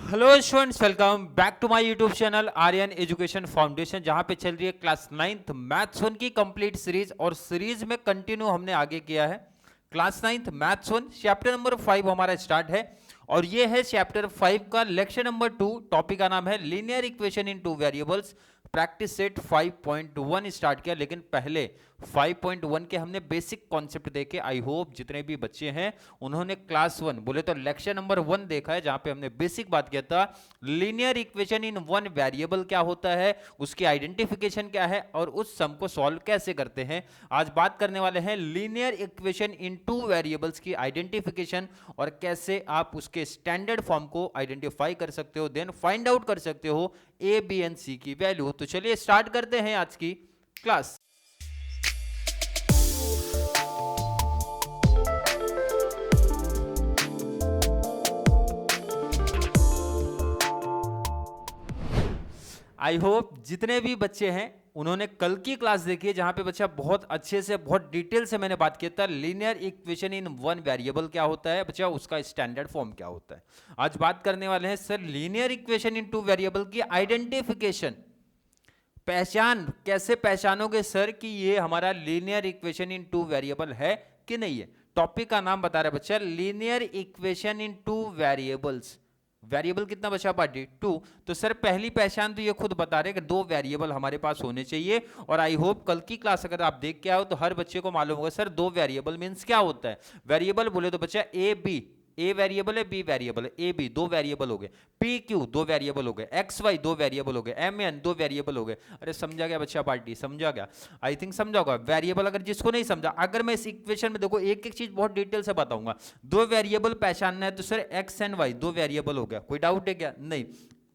Hello students, welcome back to my YouTube channel Aryan education foundation, जहां पे चल रही है क्लास 9th मैथ्स 1 की कंप्लीट सीरीज। और सीरीज में कंटिन्यू हमने आगे किया है। Class 9th maths 1 chapter number 5 हमारा स्टार्ट है और ये है चैप्टर 5 का लेक्चर नंबर 2। टॉपिक का नाम है linear equation in two variables. Practice set 5.1 start किया, लेकिन पहले 5.1 के हमने बेसिक कॉन्सेप्ट देखे। आई होप जितने भी बच्चे हैं उन्होंने क्लास 1 बोले तो लेक्चर नंबर 1 देखा है, जहां पे हमने बेसिक बात किया था linear equation in one variable क्या होता है, उसकी आइडेंटिफिकेशन क्या है और उस सम को सॉल्व कैसे करते हैं। आज बात करने वाले हैं linear equation in two variables की आइडेंटिफिकेशन और कैसे आप उसके स्टैंडर्ड फॉर्म को आइडेंटिफाई कर सकते हो, देन फाइंड आउट कर सकते हो ए बी एंड सी की वैल्यू। तो चलिए स्टार्ट करते हैं आज की क्लास। आई होप जितने भी बच्चे हैं उन्होंने कल की क्लास देखी है, जहां पे बच्चा बहुत अच्छे से बहुत डिटेल से मैंने बात किया था linear equation in one variable क्या होता है, बच्चा उसका स्टैंडर्ड फॉर्म क्या होता है। आज बात करने वाले हैं sir linear equation in two variable की आइडेंटिफिकेशन, पहचान। कैसे पहचानोगे सर कि ये हमारा linear equation in two variable है कि नहीं है। टॉपिक का नाम बता रहा है बच्चा linear equation in two variables. Variable कितना बचा पार्टी 2। तो सर पहली पहचान तो ये खुद बता रहे कि दो वेरिएबल हमारे पास होने चाहिए। और आई होप कल की क्लास अगर आप देख के आओ तो हर बच्चे को मालूम होगा सर दो वेरिएबल मींस क्या होता है। वेरिएबल बोले तो बच्चा ए बी, ए वेरिएबल है बी वेरिएबल है, ए बी दो वेरिएबल हो गए, पी क्यू दो वेरिएबल हो गए, एक्स वाई दो वेरिएबल हो गए, एम एन दो वेरिएबल हो गए। अरे समझा गया बच्चा पार्टी, समझा गया, आई थिंक समझा होगा। वेरिएबल अगर जिसको नहीं समझा, अगर मैं इस इक्वेशन में देखो एक एक चीज बहुत डिटेल से बताऊंगा। दो वेरिएबल पहचानना है तो सर एक्स एंड वाई दो वेरिएबल हो गया, कोई डाउट है क्या? नहीं।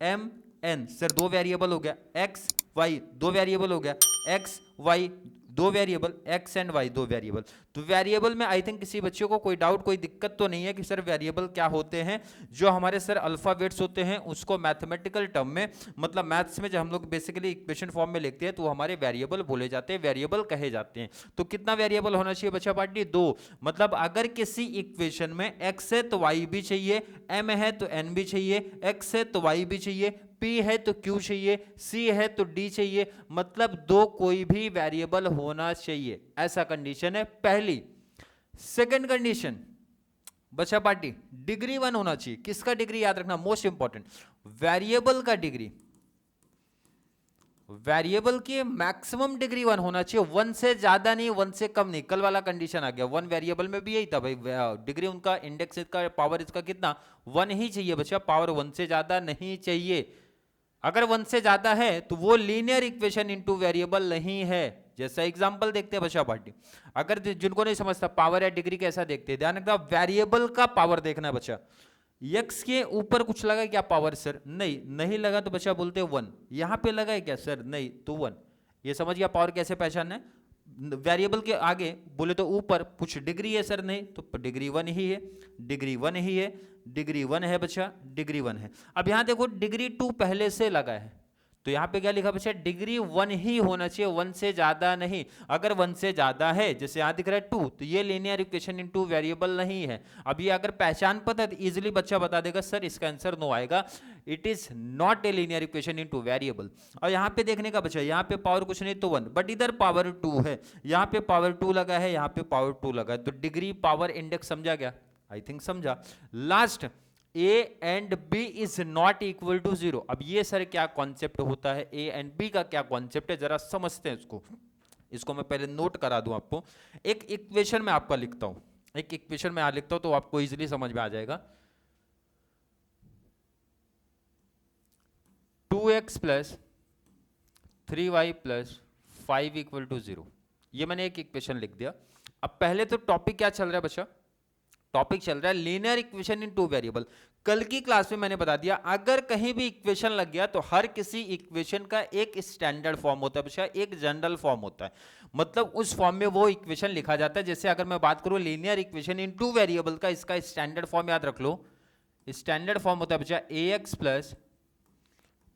एम एन सर दो वेरिएबल हो गया, एक्स वाई दो वेरिएबल हो गया, एक्स वाई दो वेरिएबल, एक्स एंड वाई दो वेरिएबल। तो वेरिएबल में आई थिंक किसी बच्चे को कोई डाउट कोई दिक्कत तो नहीं है कि सर वेरिएबल क्या होते हैं। जो हमारे सर अल्फाबेट्स होते हैं उसको मैथमेटिकल टर्म में, मतलब मैथ्स में जब हम लोग बेसिकली इक्वेशन फॉर्म में लिखते हैं तो हमारे वेरिएबल बोले जाते हैं, वेरिएबल कहे जाते हैं। तो कितना वेरिएबल होना चाहिए बच्चा पार्टी? दो। मतलब अगर किसी इक्वेशन में एक्स है तो वाई भी चाहिए, एम है तो एन भी चाहिए, एक्स है तो वाई भी चाहिए, P है तो Q चाहिए, C है तो D चाहिए, मतलब दो कोई भी वेरिएबल होना चाहिए, ऐसा कंडीशन है पहली। सेकंड कंडीशन बच्चा पार्टी डिग्री 1 होना चाहिए। किसका डिग्री? याद रखना मोस्ट इंपॉर्टेंट, वेरिएबल का डिग्री। वेरिएबल की मैक्सिमम डिग्री 1 होना चाहिए, 1 से ज्यादा नहीं 1 से कम नहीं। कल वाला कंडीशन आ गया, 1 वेरिएबल में भी यही था भाई, डिग्री उनका इंडेक्स इसका पावर इसका कितना 1 ही चाहिए बच्चा, पावर 1 से ज्यादा नहीं चाहिए। अगर 1 से ज्यादा है तो वो लीनियर इक्वेशन इनटू वेरिएबल नहीं है। जैसा एग्जांपल देखते हैं बच्चा पार्टी, अगर जिनको नहीं समझता पावर या डिग्री कैसा देखते हैं, ध्यान रखना वेरिएबल का पावर देखना बच्चा। एक्स के ऊपर कुछ लगा है क्या पावर? सर नहीं, नहीं लगा तो बच्चा बोलते 1। यहां पे लगा है क्या? सर नहीं, तो 1। ये समझ गया पावर कैसे पहचानना है। वेरिएबल के आगे बोले तो ऊपर कुछ डिग्री है, सर नहीं तो डिग्री 1 ही है, डिग्री 1 ही है, डिग्री 1 है बच्चा, डिग्री 1 है। अब यहां देखो डिग्री 2 पहले से लगा है, तो यहां पे क्या लिखा बच्चा? डिग्री 1 ही होना चाहिए, 1 से ज्यादा नहीं। अगर 1 से ज्यादा है, जैसे यहां दिख रहा है 2, तो ये linear equation in two variable नहीं है। अब ये अगर पहचान पता है तो इजिली बच्चा बता देगा सर इसका आंसर नो आएगा, it is not a linear equation in two variable. और यहां पे देखने का बच्चा, यहां पे पावर कुछ नहीं तो 1, बट इधर पावर 2 है, यहां पे पावर 2 लगा है, यहां पे पावर 2 लगा है, तो डिग्री पावर इंडेक्स समझा गया, आई थिंक समझा। Last, A and B is not equal to 0। अब ये सर क्या कॉन्सेप्ट होता है, A एंड B का क्या कॉन्सेप्ट है, जरा समझते हैं इसको। इसको मैं पहले नोट करा दूं आपको। एक इक्वेशन में आपका लिखता हूं, एक इक्वेशन में लिखता हूं तो आपको इजीली समझ में आ जाएगा। 2x plus 3y plus 5 equal to 0, ये मैंने एक इक्वेशन लिख दिया। अब पहले तो टॉपिक क्या चल रहा है बच्चा? टॉपिक चल रहा है linear equation in two variable. कल की क्लास में मैंने बता दिया अगर कहीं भी इक्वेशन लग गया तो हर किसी इक्वेशन का एक स्टैंडर्ड फॉर्म होता है बच्चा, एक जनरल फॉर्म होता है, मतलब उस फॉर्म में वो इक्वेशन लिखा जाता है। जैसे अगर मैं बात करूं linear equation in two variable का, इसका स्टैंडर्ड फॉर्म याद रख लो। स्टैंडर्ड फॉर्म होता है बच्चा ax plus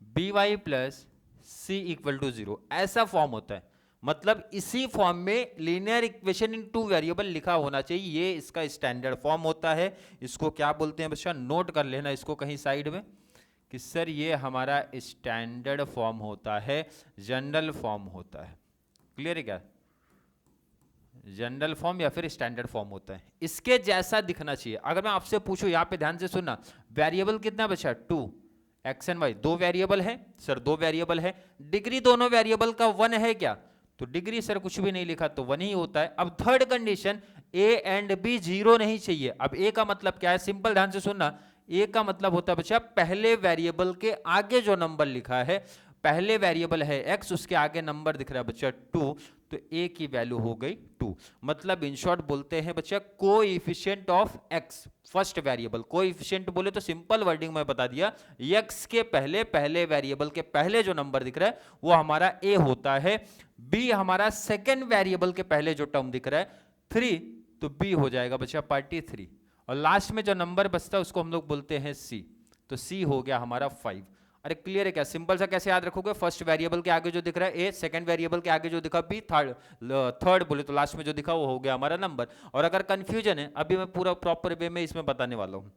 by plus c equal to 0, ऐसा फॉर्म होता है। मतलब इसी फॉर्म में linear equation in two variable लिखा होना चाहिए, ये इसका स्टैंडर्ड फॉर्म होता है। इसको क्या बोलते हैं बच्चा? नोट कर लेना इसको कहीं साइड में। कि सर ये हमारा स्टैंडर्ड फॉर्म होता है, जनरल फॉर्म होता है। क्लियर है क्या? जनरल फॉर्म या फिर स्टैंडर्ड फॉर्म होता है, इसके जैसा दिखना चाहिए। अगर मैं आपसे पूछूं, यहाँ पे ध्यान से सुनना, वेरिएबल कितना बचा? 2, एक्स एंड वाई, 2 वेरिएबल है सर, 2 वेरिएबल है। डिग्री दोनों वेरिएबल का 1 है क्या? तो डिग्री सर कुछ भी नहीं लिखा तो 1 ही होता है। अब third condition, A and B 0 नहीं चाहिए। अब ए का मतलब क्या है? सिंपल, ध्यान से सुनना, ए का मतलब होता है बच्चा पहले वेरिएबल के आगे जो नंबर लिखा है, पहले वेरिएबल है x, उसके आगे नंबर दिख रहा है बच्चा 2, तो a की वैल्यू हो गई 2। मतलब इन शॉर्ट बोलते हैं बच्चा coefficient of x, first variable. Coefficient बोले तो सिंपल वर्डिंग में बता दिया, x के पहले वेरिएबल के पहले जो नंबर दिख रहा है वो हमारा a होता है। b हमारा सेकेंड वेरिएबल के पहले जो टर्म दिख रहा है 3, तो b हो जाएगा बच्चा पार्टी 3। और लास्ट में जो नंबर बचता है उसको हम लोग बोलते हैं c, तो c हो गया हमारा 5। अरे क्लियर है क्या? सिंपल सा कैसे याद रखोगे? फर्स्ट वेरिएबल के आगे जो दिख रहा है ए, सेकंड वेरिएबल के आगे जो दिखा बी, थर्ड बोले तो लास्ट में जो दिखा वो हो गया हमारा नंबर। और अगर कंफ्यूजन है, अभी मैं पूरा प्रॉपर वे में इसमें बताने वाला हूँ।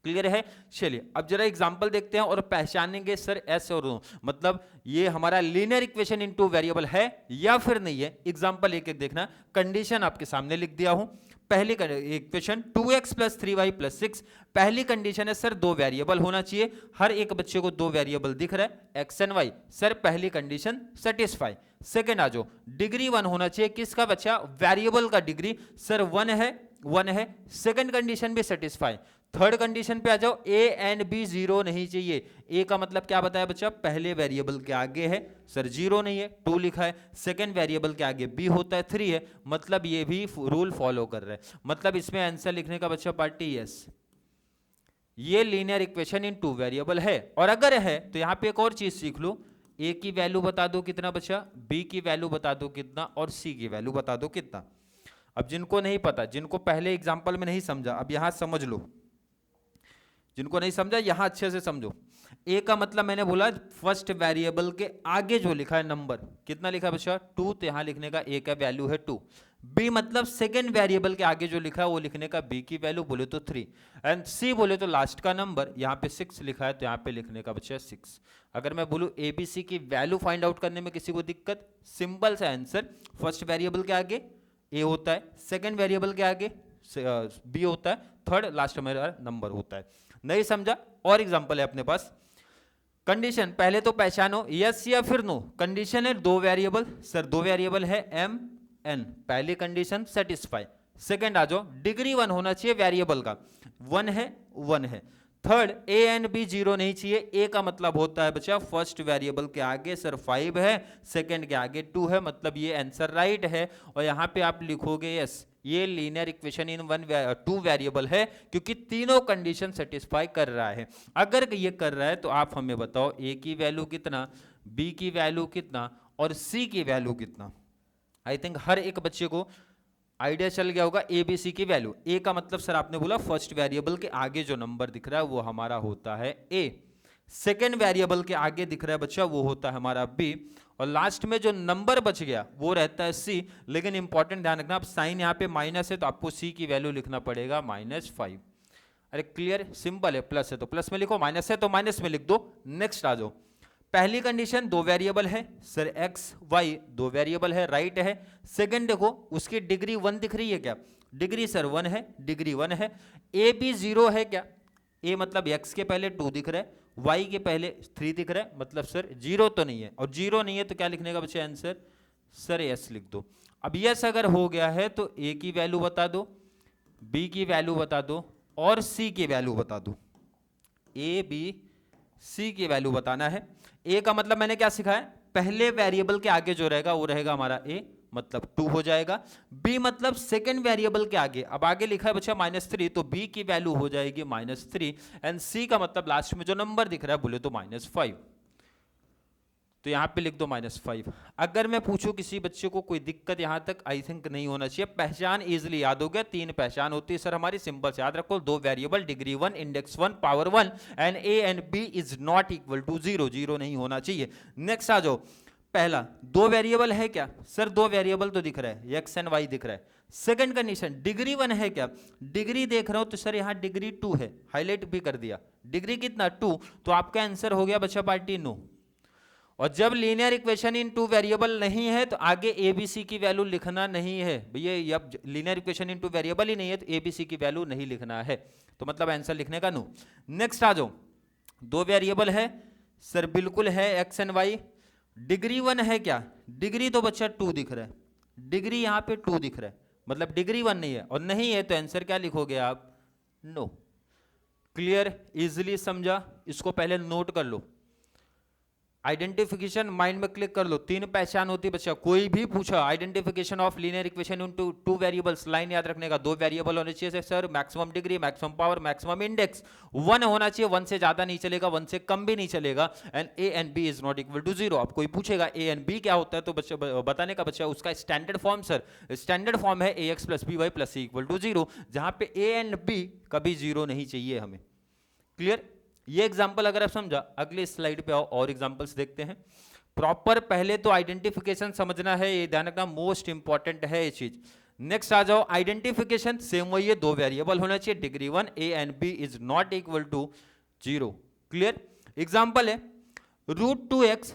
क्लियर है? चलिए अब जरा एग्जांपल देखते हैं और पहचानेंगे सर एस और नो, मतलब ये हमारा लीनियर इक्वेशन इन 2 वेरिएबल है या फिर नहीं है। एग्जांपल एक एक देखना। कंडीशन आपके सामने लिख दिया हूं। पहली इक्वेशन 2x + 3y + 6, पहली कंडीशन है सर 2 वेरिएबल होना चाहिए। हर एक बच्चे को 2 वेरिएबल दिख रहा है x एंड y, सर पहली कंडीशन सेटिस्फाई। सेकंड आ जाओ, डिग्री 1 होना चाहिए। किसका बच्चा? वेरिएबल का डिग्री, सर 1 है। सेकंड कंडीशन भी सेटिस्फाई। थर्ड कंडीशन पे आ जाओ, a एंड b 0 नहीं चाहिए। a का मतलब क्या बताया बच्चा? पहले वेरिएबल के आगे है, सर 0 नहीं है, 2 लिखा है। सेकंड वेरिएबल के आगे b होता है, 3 है, मतलब ये भी रूल फॉलो कर रहा है। मतलब इसमें आंसर लिखने का बच्चा पार्टी यस, ये लीनियर इक्वेशन इन 2 वेरिएबल है। और अगर है तो यहां पे एक और चीज सीख लो, a की वैल्यू बता दो कितना बच्चा, b की वैल्यू बता दो कितना, और c की वैल्यू बता दो कितना। अब जिनको नहीं पता, जिनको पहले एग्जाम्पल में नहीं समझा, अब यहां समझ लो। जिनको नहीं समझा यहां अच्छे से समझो। ए का मतलब मैंने बोला फर्स्ट वेरिएबल के आगे जो लिखा है नंबर, कितना लिखा है बच्चा? 2, तो यहां लिखने का ए का वैल्यू है 2। बी मतलब सेकंड वेरिएबल के आगे जो लिखा है वो लिखने का बी की वैल्यू बोले तो 3, एंड सी बोले तो लास्ट का नंबर। यहाँ पे 6 लिखा है तो यहाँ पे लिखने का बच्चा 6। अगर मैं बोलूँ ए बी सी की वैल्यू फाइंड आउट करने में किसी को दिक्कत, सिंपल सा आंसर, फर्स्ट वेरिएबल के आगे ए होता है, सेकेंड वेरिएबल के आगे बी होता है, थर्ड लास्ट में नंबर होता है। नहीं समझा? और एग्जांपल है अपने पास। कंडीशन पहले तो पहचानो, यस या फिर नो। कंडीशन है 2 वेरिएबल, सर 2 वेरिएबल है m n, पहली कंडीशन सेटिस्फाई। सेकंड आ जाओ, डिग्री 1 होना चाहिए वेरिएबल का, 1 है। थर्ड, a एंड b 0 नहीं चाहिए। a का मतलब होता है बच्चा फर्स्ट वेरिएबल के आगे सर 5 है, सेकंड के आगे 2 है, मतलब ये आंसर राइट है। और यहां पे आप लिखोगे यस, ये लीनियर इक्वेशन इन 2 वेरिएबल है, क्योंकि तीनों कंडीशन सेटिस्फाई कर रहा है। अगर ये कर रहा है तो आप हमें बताओ a की वैल्यू कितना, b की वैल्यू कितना और c की वैल्यू कितना। आई थिंक हर एक बच्चे को आइडिया चल गया होगा ए बी सी की वैल्यू। ए का मतलब सर आपने बोला फर्स्ट वेरिएबल के आगे जो नंबर दिख रहा है वो हमारा होता है ए, सेकेंड वेरिएबल के आगे दिख रहा है बच्चा वो होता है हमारा बी, और लास्ट में जो नंबर बच गया वो रहता है सी। लेकिन इंपॉर्टेंट ध्यान रखना, आप साइन यहाँ पे माइनस है तो आपको सी की वैल्यू लिखना पड़ेगा -5। अरे क्लियर? सिंपल है, प्लस है तो प्लस में लिखो, माइनस है तो माइनस में लिख दो। नेक्स्ट आ जाओ, पहली कंडीशन 2 वेरिएबल है, सर x y 2 वेरिएबल है, राइट है। सेकंड देखो, उसकी डिग्री 1 दिख रही है क्या? डिग्री सर 1 है, डिग्री 1 है। a भी 0 है क्या? a मतलब x के पहले 2 दिख रहा है, y के पहले 3 दिख रहा है, मतलब सर 0 तो नहीं है। और 0 नहीं है तो क्या लिखने का बच्चे आंसर? सर s लिख दो। अब यस अगर हो गया है तो a की वैल्यू बता दो, b की वैल्यू बता दो और c की वैल्यू बता दो। a b c की वैल्यू बताना है। a का मतलब मैंने क्या सिखाया? पहले वेरिएबल के आगे जो रहेगा वो रहेगा हमारा a, मतलब 2 हो जाएगा। b मतलब सेकंड वेरिएबल के आगे, अब आगे लिखा है बच्चा -3, तो b की वैल्यू हो जाएगी -3, एंड c का मतलब लास्ट में जो नंबर दिख रहा है बोले तो -5, तो यहां पे लिख दो -5। अगर मैं पूछूं किसी बच्चे को कोई दिक्कत यहां तक आई थिंक नहीं होना चाहिए, पहचान इजीली याद हो गया। 3 पहचान होती है सर हमारी, सिंपल से याद रखो, 2 variable, degree 1, index 1, power 1, and a and b is not equal to 0, 0 नहीं होना चाहिए। नेक्स्ट आ जाओ, पहला 2 वेरिएबल है क्या? सर 2 वेरिएबल तो दिख रहा है, x एंड y दिख रहा है। सेकंड कंडीशन, डिग्री 1 है क्या? डिग्री देख रहा हूं तो सर यहां डिग्री 2 है, हाईलाइट भी कर दिया, डिग्री कितना 2, तो आपका आंसर हो गया बच्चा पार्टी नो। और जब लीनियर इक्वेशन इन 2 वेरिएबल नहीं है तो आगे एबीसी की वैल्यू लिखना नहीं है भैया, अब लीनियर इक्वेशन इन 2 वेरिएबल ही नहीं है तो एबीसी की वैल्यू नहीं लिखना है, तो मतलब आंसर लिखने का नो। नेक्स्ट आ जाओ, 2 वेरिएबल है सर, बिल्कुल है एक्स एंड वाई। डिग्री 1 है क्या? डिग्री तो बच्चा 2 दिख रहा है, डिग्री यहाँ पे 2 दिख रहा है, मतलब डिग्री 1 नहीं है, और नहीं है तो आंसर क्या लिखोगे आप? नो। क्लियर, इजिली समझा, इसको पहले नोट कर लो। आइडेंटिफिकेशन माइंड में क्लिक कर लो, 3 पहचान होती है बच्चा, कोई भी पूछा identification of linear equation in 2 variables, line याद रखने का, 2 वेरिएबल होने चाहिए sir, maximum degree, maximum power, maximum index, 1 होना चाहिए, 1 से ज्यादा नहीं चलेगा, 1 से कम भी नहीं चलेगा, and A and B is not equal to 0। अब कोई पूछेगा ए एंड बी क्या होता है, तो बच्चा बताने का बच्चा उसका standard form, sir standard form है a x plus b y plus c equal to 0, जहां पे ए एंड बी कभी 0 नहीं चाहिए हमें। क्लियर, ये एग्जांपल अगर आप समझा, अगले स्लाइड पे आओ और एग्जांपल्स देखते हैं। प्रॉपर पहले तो आइडेंटिफिकेशन समझना है, ये ध्यान रखना, मोस्ट इंपॉर्टेंट है ये चीज। नेक्स्ट आ जाओ, आइडेंटिफिकेशन सेम वही है, 2 वेरिएबल होना चाहिए, degree 1, A and B is not equal to 0। Clear, example है √2x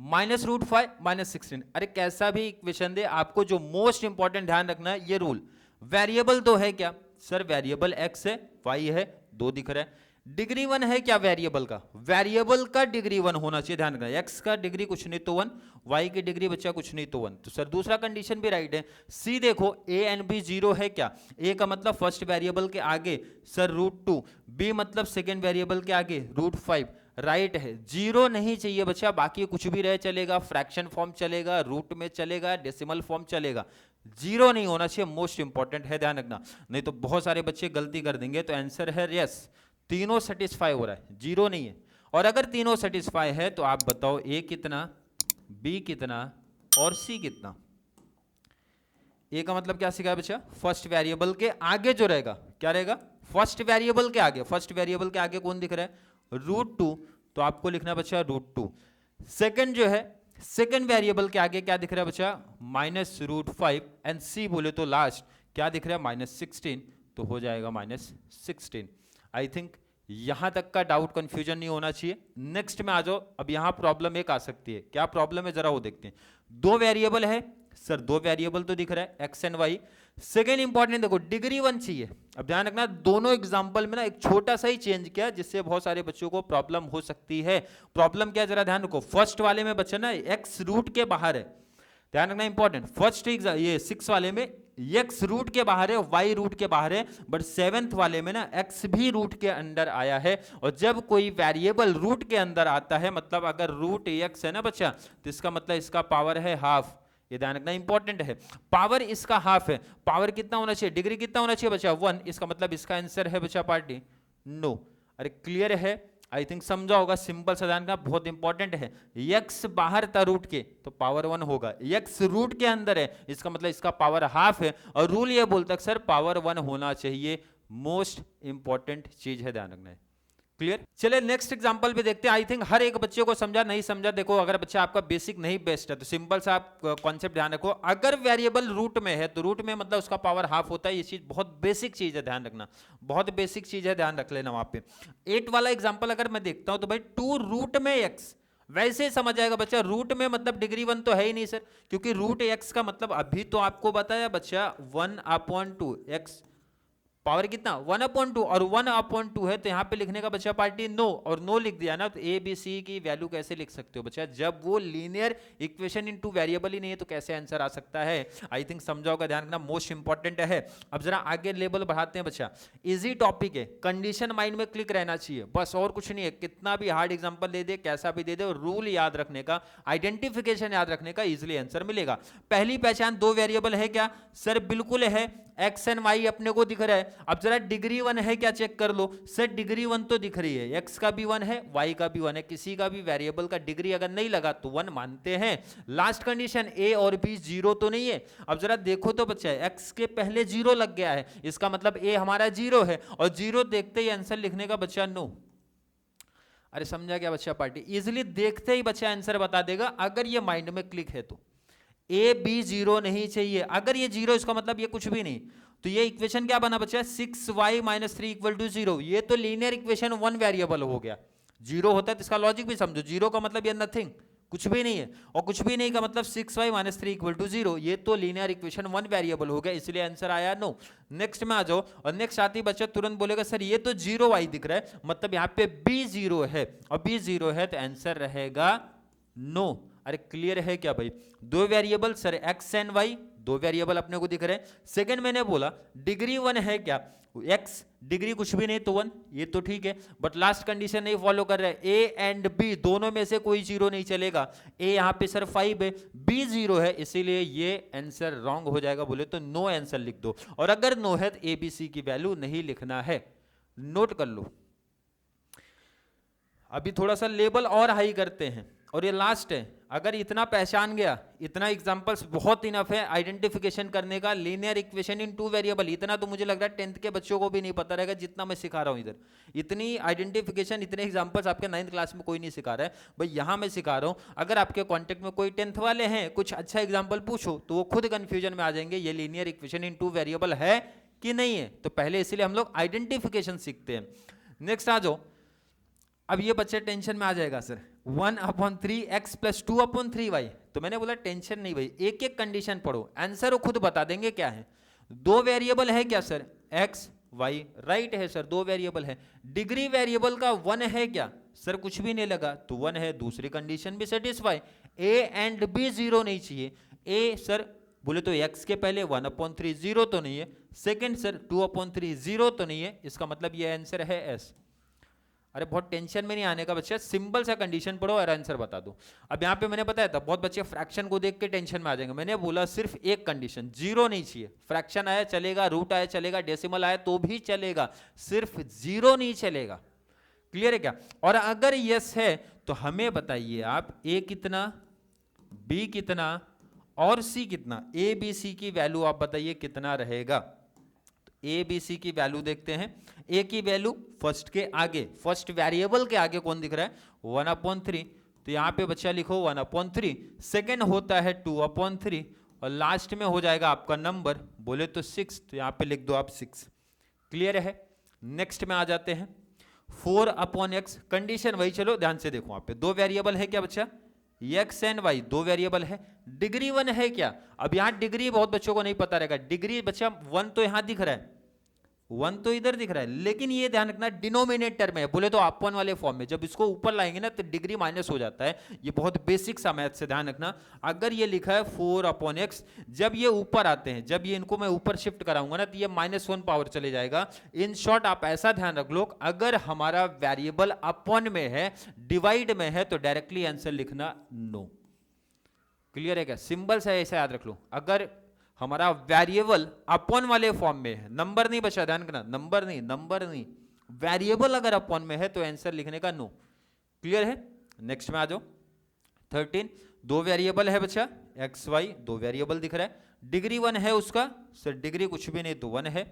माइनस √5 माइनस 16। अरे कैसा भी इक्वेशन दे, आपको जो मोस्ट इंपॉर्टेंट ध्यान रखना है ये रूल, वेरिएबल तो है क्या सर? वेरिएबल x है, y है, 2 दिख रहा है। डिग्री 1 है क्या वेरिएबल का? वेरिएबल का डिग्री 1 होना चाहिए, ध्यान रखना, x का डिग्री कुछ नहीं तो 1, y की डिग्री बच्चा कुछ नहीं तो 1, तो सर दूसरा कंडीशन भी राइट है। सी देखो, a एंड b 0 है क्या? a का मतलब फर्स्ट वेरिएबल के आगे सर √2, b मतलब सेकेंड वेरिएबल के आगे √5, राइट है। 0 नहीं चाहिए बच्चा, बाकी कुछ भी रहे चलेगा, फ्रैक्शन फॉर्म चलेगा, रूट में चलेगा, डेसिमल फॉर्म चलेगा, 0 नहीं होना चाहिए, मोस्ट इंपॉर्टेंट है, ध्यान रखना, नहीं तो बहुत सारे बच्चे गलती कर देंगे। तो आंसर है यस, तीनों सेटिस्फाई हो रहा है, 0 नहीं है। और अगर तीनों सेटिस्फाई है तो आप बताओ ए कितना, बी कितना और सी कितना। ए का मतलब क्या सिखाया बच्चा? फर्स्ट वेरिएबल के आगे जो रहेगा क्या रहेगा? फर्स्ट वेरिएबल के आगे, फर्स्ट वेरिएबल के आगे कौन दिख रहा है? √2, तो आपको लिखना है बच्चा √2। सेकंड जो है, सेकंड वेरिएबल के आगे क्या दिख रहा है बच्चा? माइनस √5, एंड सी बोले तो लास्ट क्या दिख रहा है? -16, तो हो जाएगा -16। आई थिंक यहां तक का डाउट कंफ्यूजन नहीं होना चाहिए। नेक्स्ट में आ जाओ, अब यहां प्रॉब्लम एक आ सकती है, क्या प्रॉब्लम है जरा वो देखते हैं। 2 वेरिएबल है सर, 2 वेरिएबल तो दिख रहा है X and Y. Second important देखो, डिग्री 1 चाहिए। अब ध्यान रखना, दोनों एग्जांपल में ना एक छोटा सा ही चेंज किया, जिससे बहुत सारे बच्चों को प्रॉब्लम हो सकती है। प्रॉब्लम क्या, जरा ध्यान रखो, फर्स्ट वाले में बच्चा ना एक्स रूट के बाहर है, ध्यान रखना इंपॉर्टेंट। फर्स्ट ये 6 वाले में x रूट के बाहर है, y रूट के बाहर है, बट 7th वाले में ना x भी रूट के अंदर आया है। और जब कोई वेरिएबल रूट के अंदर आता है, मतलब अगर रूट x है ना बच्चा, तो इसका मतलब इसका पावर है हाफ, ये ध्यान रखना इंपॉर्टेंट है। पावर इसका हाफ है, पावर कितना होना चाहिए? डिग्री कितना होना चाहिए बच्चा? 1, इसका मतलब इसका आंसर है बच्चा पार्टी नो। अरे क्लियर है, आई थिंक समझा होगा, सिंपल सा ध्यान का, बहुत इंपॉर्टेंट है। x बाहर था रूट के तो पावर 1 होगा, x रूट के अंदर है इसका मतलब इसका पावर हाफ है, और रूल ये बोलता है सर पावर 1 होना चाहिए, मोस्ट इंपॉर्टेंट चीज है, ध्यान रखना है। क्लियर, चले नेक्स्ट एग्जांपल भी देखते हैं। आई थिंक हर एक बच्चे को समझा, नहीं समझा देखो, अगर बच्चा आपका बेसिक नहीं बेस्ट है तो सिंपल सा आप कॉन्सेप्ट ध्यान रखो। अगर वेरिएबल रूट में है तो रूट में मतलब उसका पावर हाफ होता है, ये चीज बहुत बेसिक चीज है, ध्यान रखना, बहुत बेसिक चीज है, ध्यान रख लेना। वहां पे 8 वाला एग्जांपल अगर मैं देखता हूं तो भाई 2 रूट में x, वैसे ही समझ जाएगा बच्चा, रूट में मतलब डिग्री 1 तो है ही नहीं सर, क्योंकि रूट x का मतलब अभी तो आपको बताया बच्चा 1/2 x, पावर कितना 1/2, और 1/2 है तो यहां पे लिखने का बच्चा पार्टी नो, और नो लिख दिया ना तो ए बी सी की वैल्यू कैसे लिख सकते हो बच्चा? जब वो लीनियर इक्वेशन इन 2 वेरिएबल ही नहीं है तो कैसे आंसर आ सकता है? आई थिंक समझाओगा, ध्यान रखना, मोस्ट इंपॉर्टेंट है। अब जरा आगे लेवल बढ़ाते हैं बच्चा, इजी टॉपिक है, कंडीशन माइंड में क्लिक रहना चाहिए बस, और कुछ नहीं है। कितना भी हार्ड एग्जाम्पल दे दे, कैसा भी दे दे, रूल याद रखने का, आइडेंटिफिकेशन याद रखने का, इजिली आंसर मिलेगा। पहली पहचान, 2 वेरिएबल है क्या सर? बिल्कुल है, एक्स एंड वाई अपने को दिख रहा है। अब जरा डिग्री 1 है क्या चेक कर लो सर, डिग्री 1 तो दिख रही है, एक्स का भी 1 है, वाई का भी 1 है, किसी का भी वेरिएबल का डिग्री अगर नहीं लगा तो 1 मानते हैं। लास्ट कंडीशन, ए और बी 0 तो नहीं है। अब जरा देखो तो बच्चा, एक्स के पहले 0 लग गया है, इसका मतलब ए हमारा 0 है, और 0 देखते ही आंसर लिखने का बच्चा नो। अरे समझा क्या बच्चा पार्टी? इजिली देखते ही बच्चा आंसर बता देगा, अगर ये माइंड में क्लिक है तो। ए बी 0 नहीं चाहिए, अगर ये 0 इसका मतलब ये कुछ भी नहीं, तो ये इक्वेशन क्या बना बच्चा, 6y माइनस 3 इक्वल टू 0। ये तो लीनियर इक्वेशन वन वेरिएबल हो गया। जीरो होता है तो इसका लॉजिक भी समझो, जीरो का मतलब ये नथिंग, कुछ भी नहीं है, और कुछ भी नहीं का मतलब 6y माइनस 3 इक्वल टू 0। ये तो लीनियर इक्वेशन वन वेरिएबल हो गया, इसलिए आंसर आया नो। नेक्स्ट में आ जाओ, और नेक्स्ट आती बच्चा तुरंत बोलेगा सर ये तो 0y दिख रहा है, मतलब यहाँ पे b 0 है, और b 0 है तो आंसर रहेगा नो। अरे क्लियर है क्या भाई? दो variable sir x and y, दो वेरिएबल अपने को दिख रहे हैं। सेकंड मैंने बोला डिग्री 1 है क्या, x डिग्री कुछ भी नहीं तो 1, ये तो ठीक है, बट लास्ट कंडीशन नहीं फॉलो कर रहा है, a एंड b दोनों में से कोई जीरो नहीं चलेगा। a यहाँ पे सर 5 है, b 0 है, इसीलिए ये आंसर रॉन्ग हो जाएगा। बोले तो नो आंसर लिख दो, और अगर नो है तो abc की वैल्यू नहीं लिखना है, नोट कर लो। अभी थोड़ा सा लेवल और हाई करते हैं, और ये लास्ट है। अगर इतना पहचान गया, इतना एग्जांपल्स बहुत इनफ है आइडेंटिफिकेशन करने का, linear equation in two variable, इतना तो मुझे लग रहा है 10th के बच्चों को भी नहीं पता रहेगा जितना मैं सिखा रहा हूं इधर। इतनी आइडेंटिफिकेशन, इतने एग्जांपल्स आपके 9th क्लास में कोई नहीं सिखा रहा है भाई, यहाँ मैं सिखा रहा हूँ। अगर आपके कॉन्टेक्ट में कोई 10th वाले हैं, कुछ अच्छा एग्जाम्पल पूछो तो वो खुद कंफ्यूजन में आ जाएंगे, ये linear equation in two variable है कि नहीं है। तो पहले इसीलिए हम लोग आइडेंटिफिकेशन सीखते हैं। नेक्स्ट आ जाओ, अब ये बच्चे टेंशन में आ जाएगा सर 1/3x प्लस 2/3y, तो मैंने बोला टेंशन नहीं भाई, एक एक कंडीशन पढ़ो, आंसर वो खुद बता देंगे क्या है। दो वेरिएबल है क्या सर, x y, राइट है सर, दो वेरिएबल है। डिग्री वेरिएबल का 1 है क्या सर, कुछ भी नहीं लगा तो 1 है, दूसरी कंडीशन भी सेटिस्फाई। a एंड b 0 नहीं चाहिए, a सर बोले तो x के पहले 1/3 0 तो नहीं है, सेकंड सर 2/3 0 तो नहीं है, इसका मतलब ये आंसर है s। अरे बहुत टेंशन में नहीं आने का बच्चा, सिंपल सा कंडीशन पढ़ो और आंसर बता दो। अब यहाँ पे मैंने बताया था बहुत बच्चे फ्रैक्शन को देख के टेंशन में आ जाएंगे, मैंने बोला सिर्फ एक कंडीशन, जीरो नहीं चाहिए। फ्रैक्शन आया चलेगा, रूट आया चलेगा, डेसिमल आया तो भी चलेगा, सिर्फ जीरो नहीं चलेगा। क्लियर है क्या? और अगर यस है तो हमें बताइए आप a कितना, b कितना और c कितना, a b c की वैल्यू आप बताइए कितना रहेगा। ए बी सी की वैल्यू देखते हैं। ए की वैल्यू फर्स्ट के आगे, फर्स्ट वेरिएबल के आगे कौन दिख रहा है, 1/3, तो यहाँ पे बच्चा लिखो 1/3। सेकेंड होता है 2/3, और लास्ट में हो जाएगा आपका नंबर, बोले तो 6, तो यहाँ पे लिख दो आप 6। क्लियर है? नेक्स्ट में आ जाते हैं 4/x, कंडीशन वही, चलो ध्यान से देखो, यहाँ पे दो वेरिएबल है क्या बच्चा, x एंड y, दो वेरिएबल है। डिग्री 1 है क्या, अब यहाँ डिग्री बहुत बच्चों को नहीं पता रहेगा, डिग्री बच्चा 1 तो यहाँ दिख रहा है, 1 तो इधर दिख रहा है, लेकिन ये ध्यान रखना डिनोमिनेटर में, बोले तो अपॉन वाले फॉर्म में, जब इसको ऊपर लाएंगे ना तो डिग्री माइनस हो जाता है। ये बहुत बेसिक सा मैथ से ध्यान रखना। अगर ये लिखा है 4/x, जब ये ऊपर आते हैं, जब ये इनको मैं ऊपर शिफ्ट कराऊंगा ना तो ये -1 पावर चले जाएगा। इन शॉर्ट आप ऐसा ध्यान रख लो, अगर हमारा वेरिएबल अपॉन में है, डिवाइड में है, तो डायरेक्टली आंसर लिखना नो। क्लियर है क्या? सिंबल से ऐसा याद रख लो, अगर हमारा वेरिएबल अपॉन वाले फॉर्म में है, नंबर नहीं बचा, ध्यान रखना, नंबर नहीं, वेरिएबल अगर अपॉन में है तो आंसर लिखने का नो। क्लियर है? नेक्स्ट में आ जाओ 13, दो वेरिएबल है बच्चा, एक्स वाई, दो वेरिएबल दिख रहा है। डिग्री 1 है उसका, सर डिग्री कुछ भी नहीं तो 1 है।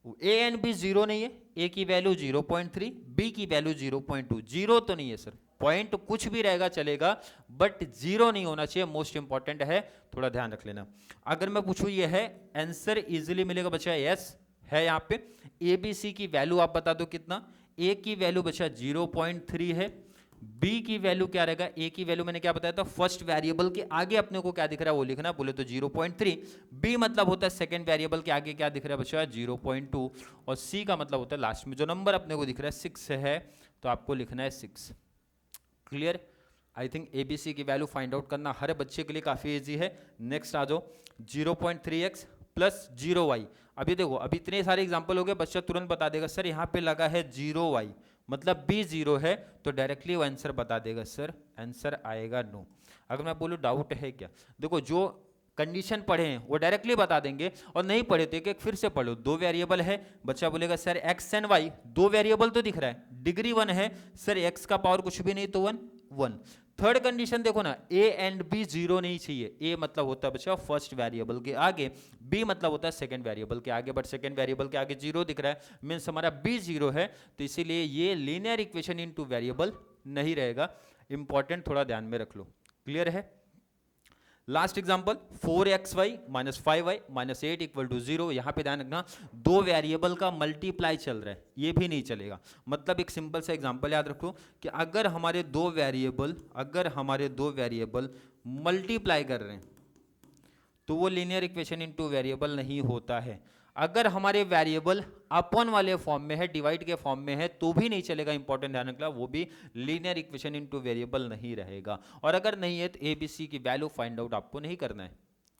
ए एंड बी 0 नहीं है, ए की वैल्यू 0.3, बी की वैल्यू 0.2, जीरो तो नहीं है सर, पॉइंट कुछ भी रहेगा चलेगा, बट जीरो नहीं होना चाहिए, मोस्ट इंपॉर्टेंट है, थोड़ा ध्यान रख लेना। अगर मैं पूछूं ये है, आंसर इजीली मिलेगा बच्चा, यस है। यहाँ पे ए बी सी की वैल्यू आप बता दो कितना, ए की वैल्यू बच्चा 0.3 है, बी की वैल्यू क्या रहेगा, ए की वैल्यू मैंने क्या बताया था, फर्स्ट वेरिएबल के आगे अपने को क्या दिख रहा है वो लिखना, बोले तो 0.3, बी मतलब होता है सेकंड वेरिएबल के आगे क्या दिख रहा है बच्चा 0.2, और सी का मतलब होता है लास्ट में जो नंबर अपने को दिख रहा है 6 है, तो आपको लिखना है 6। क्लियर? आई थिंक एबीसी की वैल्यू फाइंड आउट करना हर बच्चे के लिए काफी इजी है। नेक्स्ट आ जाओ 0.3x प्लस 0y। अभी देखो, अभी इतने सारे एग्जांपल हो गए, बच्चा तुरंत बता देगा सर यहाँ पे लगा है 0y, मतलब b 0 है, तो डायरेक्टली वो आंसर बता देगा सर, आंसर आएगा नो। अगर मैं बोलूँ डाउट है क्या, देखो जो कंडीशन पढ़े हैं वो डायरेक्टली बता देंगे, और नहीं पढ़े तो एक फिर से पढ़ो। दो वेरिएबल है, बच्चा बोलेगा सर x एंड y, दो वेरिएबल तो दिख रहा है, डिग्री 1 है सर, x का पावर कुछ भी नहीं तो 1। थर्ड कंडीशन देखो ना, a एंड b 0 नहीं चाहिए, a मतलब होता है बच्चा फर्स्ट वेरिएबल के आगे, b मतलब होता है सेकंड वेरिएबल के आगे, बट सेकंड वेरिएबल के आगे 0 दिख रहा है, मीन्स हमारा b 0 है, तो इसीलिए ये linear equation in two variable नहीं रहेगा। इंपॉर्टेंट, थोड़ा ध्यान में रख लो। क्लियर है? Last example 4xy minus 5y minus 8 equal to 0। यहाँ पे ध्यान रखना दो वेरिएबल का मल्टीप्लाई चल रहा है, ये भी नहीं चलेगा। मतलब एक सिंपल सा एग्जांपल याद रखो कि अगर हमारे दो वेरिएबल मल्टीप्लाई कर रहे हैं तो वो linear equation in two variable नहीं होता है। अगर हमारे वेरिएबल अपॉन वाले फॉर्म में है, डिवाइड के फॉर्म में है, तो भी नहीं चलेगा। इंपॉर्टेंट ध्यान रखना, वो भी लीनियर इक्वेशन इनटू वेरिएबल नहीं रहेगा। और अगर नहीं है तो ए बी सी की वैल्यू फाइंड आउट आपको नहीं करना है,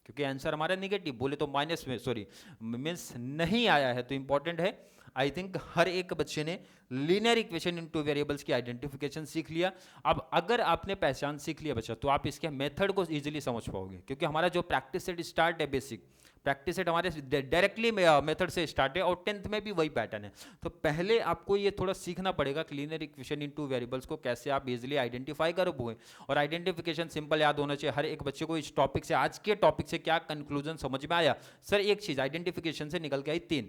क्योंकि आंसर हमारा निगेटिव बोले तो माइनस में सॉरी मीन्स नहीं आया है। तो इंपॉर्टेंट है, आई थिंक हर एक बच्चे ने लीनियर इक्वेशन इनटू वेरिएबल्स की आइडेंटिफिकेशन सीख लिया। अब अगर आपने पहचान सीख लिया बच्चा, तो आप इसके मेथड को इजीली समझ पाओगे, क्योंकि हमारा जो प्रैक्टिस सेट स्टार्ट है, बेसिक प्रैक्टिस सेट हमारे डायरेक्टली मेथड से स्टार्ट है और 10th में भी वही पैटर्न है। तो पहले आपको ये थोड़ा सीखना पड़ेगा कि लीनियर इक्वेशन इनटू वेरिएबल्स को कैसे आप इजीली आइडेंटिफाई करोगे। और आइडेंटिफिकेशन सिंपल याद होना चाहिए हर एक बच्चे को। इस टॉपिक से, आज के टॉपिक से क्या कंक्लूजन समझ में आया? सर एक चीज आइडेंटिफिकेशन से निकल के आई, 3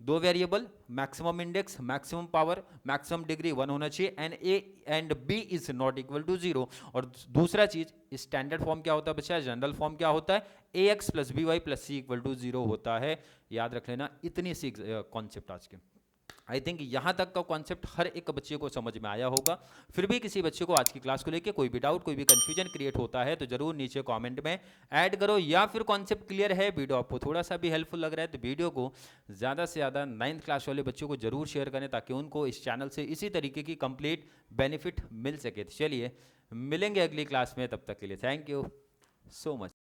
दो variable, maximum index, maximum power, maximum degree 1 होना चाहिए, and A and B is not equal to 0। और दूसरा चीज स्टैंडर्ड फॉर्म क्या होता है बच्चा, जनरल फॉर्म क्या होता है, a x plus b y plus c equal to 0 होता है। याद रख लेना इतनी सी कॉन्सेप्ट आज के। आई थिंक यहाँ तक का कॉन्सेप्ट हर एक बच्चे को समझ में आया होगा। फिर भी किसी बच्चे को आज की क्लास को लेके कोई भी डाउट, कोई भी कंफ्यूजन क्रिएट होता है तो जरूर नीचे कमेंट में ऐड करो, या फिर कॉन्सेप्ट क्लियर है, वीडियो आपको थोड़ा सा भी हेल्पफुल लग रहा है तो वीडियो को ज़्यादा से ज़्यादा 9th क्लास वाले बच्चों को जरूर शेयर करें, ताकि उनको इस चैनल से इसी तरीके की कंप्लीट बेनिफिट मिल सके। चलिए मिलेंगे अगली क्लास में, तब तक के लिए थैंक यू सो मच।